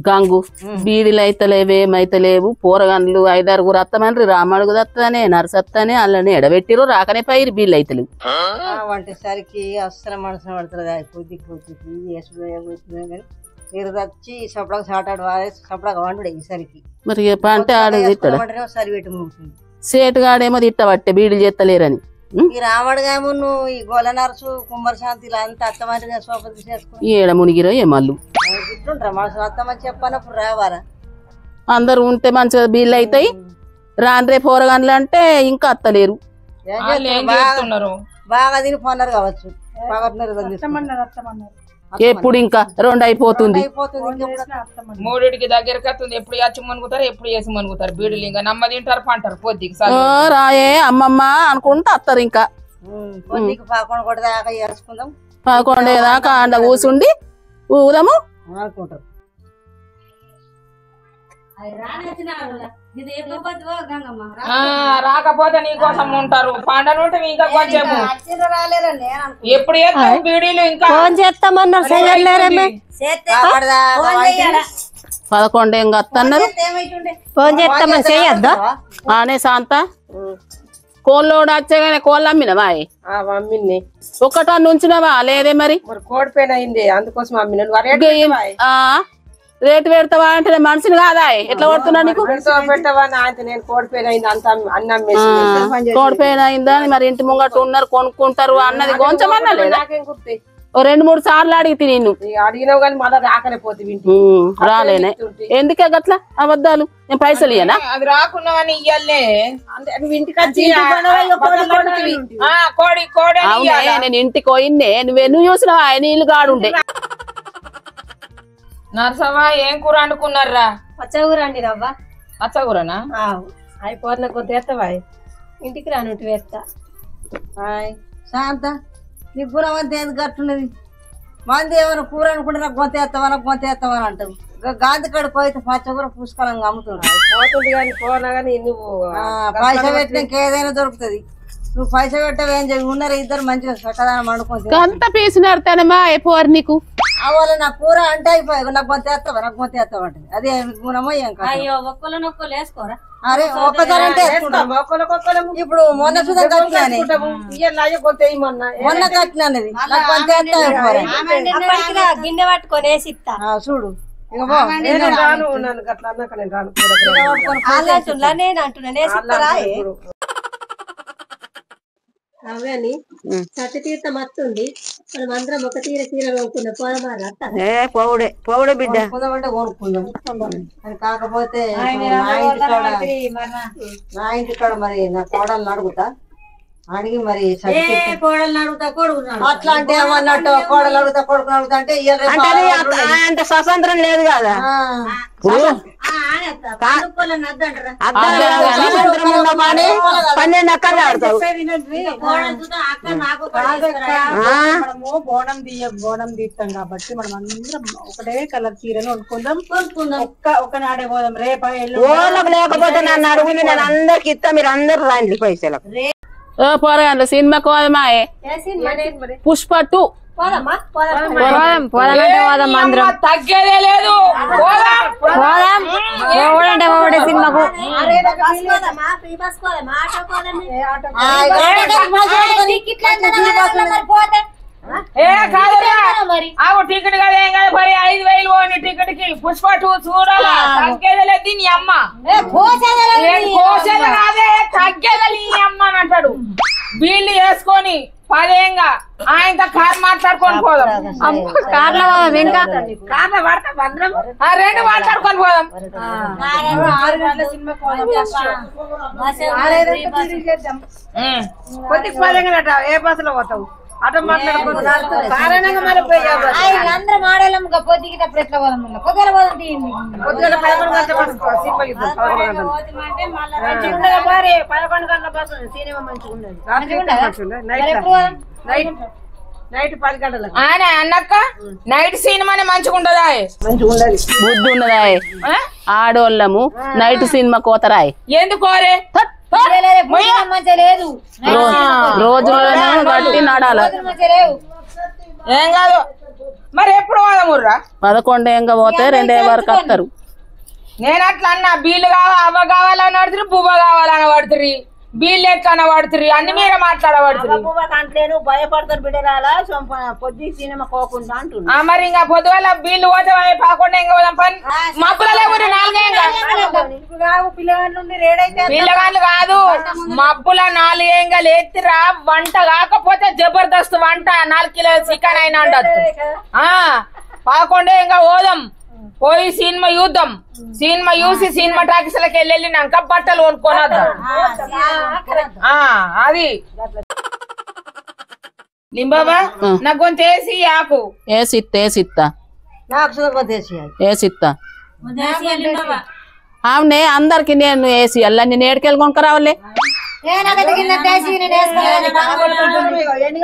గంగు బీడీలు అయితలేవు ఏమైతలేవు పోరగండ్లు 5-6 అత్తమని రామడుగు దత్తనే నరసత్తనే అల్లనే ఎడబెట్టిరు రాకనే పైరు బీళ్ళు అయితలేవు వంటేసరికి అస్సలు మనసు పడుతుంది కొద్ది కొద్దికి వేసుకుని మీరు వచ్చి సపడకు సాటాడు సపడకు వండు ఈసరికి మరి అంటే ఆడ సరి పెట్టి ముగుతుంది సేటుగాడేమో తిట్టబట్టే బీడీలు చేస్తలేరని ఈ రామడుగాము నువ్వు ఈ గోల నరసు కుమ్మరశాంతి అంతా అత్తమంటే సోపతి చేసుకుని ఏడ మునిగిరో ఏమల్లు ఇట్లుంటారా మనసు అత్తమని చెప్పనప్పుడు రావారా అందరు ఉంటే మంచిగా బీళ్ళు అవుతాయి రాను రేపు పోరగాన్లు అంటే ఇంకా అత్తలేరు బాగా తిని పోన్నారు కావచ్చు ఎప్పుడు ఇంకా 2 అయిపోతుంది మూడిటికి దగ్గరకు వస్తుంది ఎప్పుడు వచ్చి మనుగుతారు ఎప్పుడు వేసి మనుగుతారు బీడులు ఇంకా నమ్మ తింటారు పంటారు పొద్దుకి రాయే అమ్మమ్మ అనుకుంటా అత్తారు ఇంకా పొద్దుకి 11 కూడా దాకా వేసుకుందాం 11 దాకా అండ కూసుండి ఊదాము అనుకుంటారు రాకపోతే నీకోసం ఉంటారు పండను ఉంటే ఇంకా కొంచెం ఎప్పుడు చేస్తావు బీడీలు ఇంకా ఫోన్ చేస్తామన్నారు 11 ఇంకా అత్తన్నారు ఫోన్ చేస్తామని చేయొద్దా ఆనే శాంత కోళ్ళోడు వచ్చాగానే కోళ్ళు అమ్మినవా అమ్మిని ఒకటన్ను ఉంచినవా లేదే మరి కోడిపోయిన అయింది అందుకోసం అమ్మిన రేటు పెడతావా అంటే మనిషిని కాదా ఎట్లా కొడుతున్నా నీకు పెట్టవా నేను కోడిపోయిన అయింది అంత అన్ని అమ్మేసి కోడిపోయిన అయిందా మరి ఇంటి ముంగట ఉన్నారు కొనుక్కుంటారు అన్నది కొంచెం అన్నా లేదా 2-3 సార్లు అడిగితే నిన్ను అడిగినావు కానీ మళ్ళీ రాకలేపోతే రాలేనే ఎందుకే గట్లా అబద్ధాలు నేను పైసలు ఇయ్యనా అది రాకున్నావని ఇయ్యాలే నువ్వు ఇంటికి వచ్చి నేను ఇంటికి పోయిన్నే నువ్వు చూసినావా నీళ్ళు గాడుండే నరసవ్వ ఏం కూర వండుకున్నారా పచ్చగూర అండి రవ్వ అచ్చకూరనా అయిపోతున్న కొద్ది ఎత్తవా ఇంటికి రానుంటి వేస్తా శాంత నీ గుణం అంతా ఏది గట్టున్నది మంది ఏమైనా కూర అనుకుంటే నాకు గొంత ఎత్తవని అంటావు గాంధీ కాడికి పోయితే పచ్చకూర పుష్కలంగా అమ్ముతున్నావు పోతుంది కానీ పోనా కానీ నువ్వు పైసా పెట్టినాక ఏదైనా దొరుకుతుంది నువ్వు పైసా పెట్టావు ఏం చెప్పి ఉన్నారు ఇద్దరు మంచిగా చక్కదానం వండుకుంటే అంత పీసు నడతానమ్మా అయిపోరు నీకు అవ్వాలి నా కూర అంటే అయిపోయి నాకు గొంత ఎత్తావు అంటది అదే గుణమో ఏం కాదు అయ్యో ఒక్కలు వేసుకోరా అరే ఒక్కసారంటే ఇప్పుడు మొన్న చూద్దాం కట్టినానే మొన్న కట్టినది గిన్నె పట్టుకొని వేసి ఇస్తా చూడు నేను అంటున్నాను వేసిస్తారా అవే అని సత్య తీర్థం వస్తుంది మనం అందరం ఒక చీర కొనుక్కున్నాం పోవడే బిడ్డ కొనుక్కుందాం అది కాకపోతే నా ఇంటికాడ మరి నా కోడలు అడుగుతా అడిగి మరి అట్లా అంటే ఏమన్నట్టు కోడలు అడుగుతా కొడుకుని అడుగుతా అంటే స్వతంత్రం లేదు కదా బోనం తీస్తాం కాబట్టి మనం అందరం ఒకటే కలర్ చీరను కొనుక్కుందాం ఒకనాడే పోదాం రేపా లేకపోతే నన్ను అడుగుని నేను అందరికి ఇస్తా మీరు అందరు రండి పైసలు పోరగాండ్ల సినిమాకి పోదమాయే పుష్ప 2 తగ్గేదే లేదు సినిమాకు టికెట్ కదా ఏం కాదు మరి 5,000 పోని టికెట్ కి పుష్ప 2 చూడాలా తగ్గేదే నీ అమ్మ కాదే తగ్గేదే నీ అమ్మ అని అంటాడు వీళ్ళు వేసుకొని 10 ఆయనతో కార్ మాట్లాడుకొని పోదాం కార్లో ఇంకా కార్లో పడతాం అందరం 2 మాట్లాడుకొని పోదాం 6 గంటల సినిమా కొద్దిగా 10 ఏ బస్సులో పోతావు అటు మాట్లాడుకుంటున్నారు అందరం ఆడేళ్ళం పొద్దుకిటప్పుడు ఎట్లా పోదాం పొద్దున పోదాం తీయండి పొద్దుగల 11 గంటల మరి 11 గంటల బస్సు సినిమా మంచిగా ఉన్నది నైట్ 10 గంటలకు ఆయన అన్నక్క నైట్ సినిమానే మంచిగా ఉండదా బుద్ధి ఉన్నదా ఆడోళ్ళము నైట్ సినిమా కోతరాయ్ ఎందుకోరే లేదు రోజులలో బట్టి నడాలి ఏం కాదు మరి ఎప్పుడు పోదాముర్రా 11 ఎంగ పోతే 2 వరకు వస్తారు. నేను అట్లా అన్నా బీళ్ళు అవ్వ కావాలని పడుతురి బువ్వ కావాలని పడుతురి బీళ్ళు ఎట్లా పడుతురి అన్ని మీరే మాట్లాడబడుతురి. అంటలేను భయపడతారు బిడ్డరాలా పొద్దు సినిమా పోకుండా అంటున్నా. మరి ఇంకా పొద్దువల్ల బీళ్ళు పోతే పాకుండా ఇంకా పోదాం పని మబ్బులలో పిల్లగాళ్ళు కాదు మబ్బుల 4 ఎంగలు ఎత్తిరా వంట కాకపోతే జబర్దస్త్ వంట 4 కిలోల చికెన్ అయినా ఉండొచ్చు. పాకుండా ఇంకా పోదాం పోయి సినిమా చూద్దాం. సినిమా చూసి సినిమా టాకీస్లకి వెళ్ళినాక బట్టలు కొనుక్కొని వద్దాం. అది లింబాబా నాకు కొంచెం వేసి ఆకు ఏసిత్తా అవునే అందరికి నేను వేసి అల్ల నేను ఏడుకెళ్ళి కొనుక్క రావాలి. ఎన్ని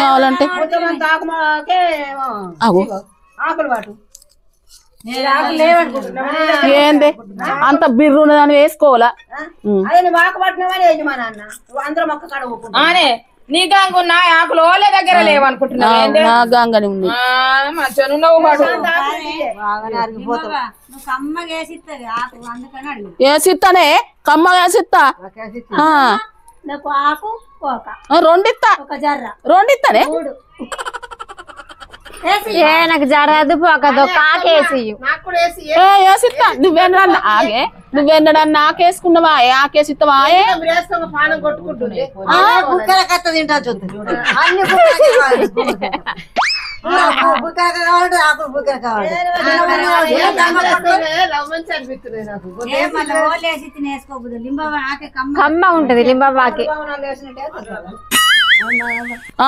కావాలంటే ఏంది అంత బిర్రు ఉన్నదాన్ని వేసుకోవాలా? అనే నీ గంగున్నా ఆకులు ఓలే దగ్గర లేవనుకుంటున్నా గంగని ఉంది. వేసిస్తానే కమ్మగా వేసిస్తా. రెండిస్తా రెండిస్తానే నాకు జరదు పోకదో కాకేసి వేసిస్తా. నువ్వేనడా ఆగే నువ్వేనడా నాకేసుకున్నావా? ఆకేసిస్తావా? తింటా చూద్దాం కమ్మ ఉంటది లింబాబాకి.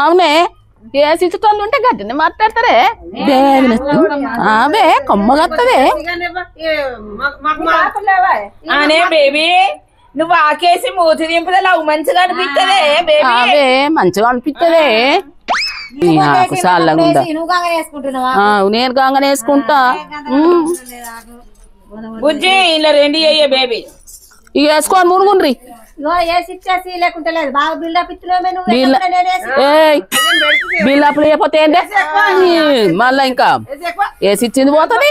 అవునే వేసిచ్చేటోళ్ళు ఉంటే గట్టినే మాట్లాడతారే అవే కొమ్మగత్తదే. అనే బేబీ నువ్వు ఆకేసి మూతి దింపుదా లవ్ మంచిగా అనిపిస్తదే అవే మంచిగా అనిపిస్తదే. నాకు చల్లగుండా నేను గంగనే వేసుకుంటా. బుజ్జి ఇలా 2 అయ్యే బేబీ ఇక వేసుకొని మునుగుండ్రి. బిల్డప్ లేకపోతే ఏంటే మళ్ళా ఇంకా వేసి ఇచ్చింది పోతుంది.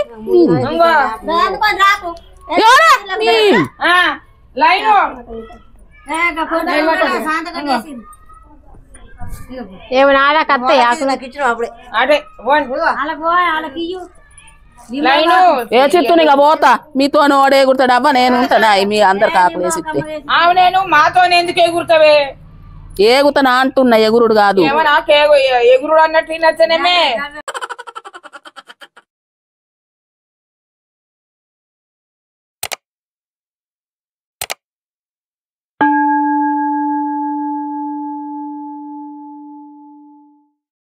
ఏమన్నా ఆడక అత్తయ్య అదే ఏ చిత్తు ఇక పోతా మీతో ఓడే ఎగురుతాడు అవ్వ నేను ఉంటానా మీ అందరికి ఆకులు వేసిస్తే. నేను మాతో ఎందుకు ఎగురుతావే? ఏగుతానా అంటున్నా ఎగురుడు కాదు ఎగురుడు అన్నట్టు నచ్చనేమే.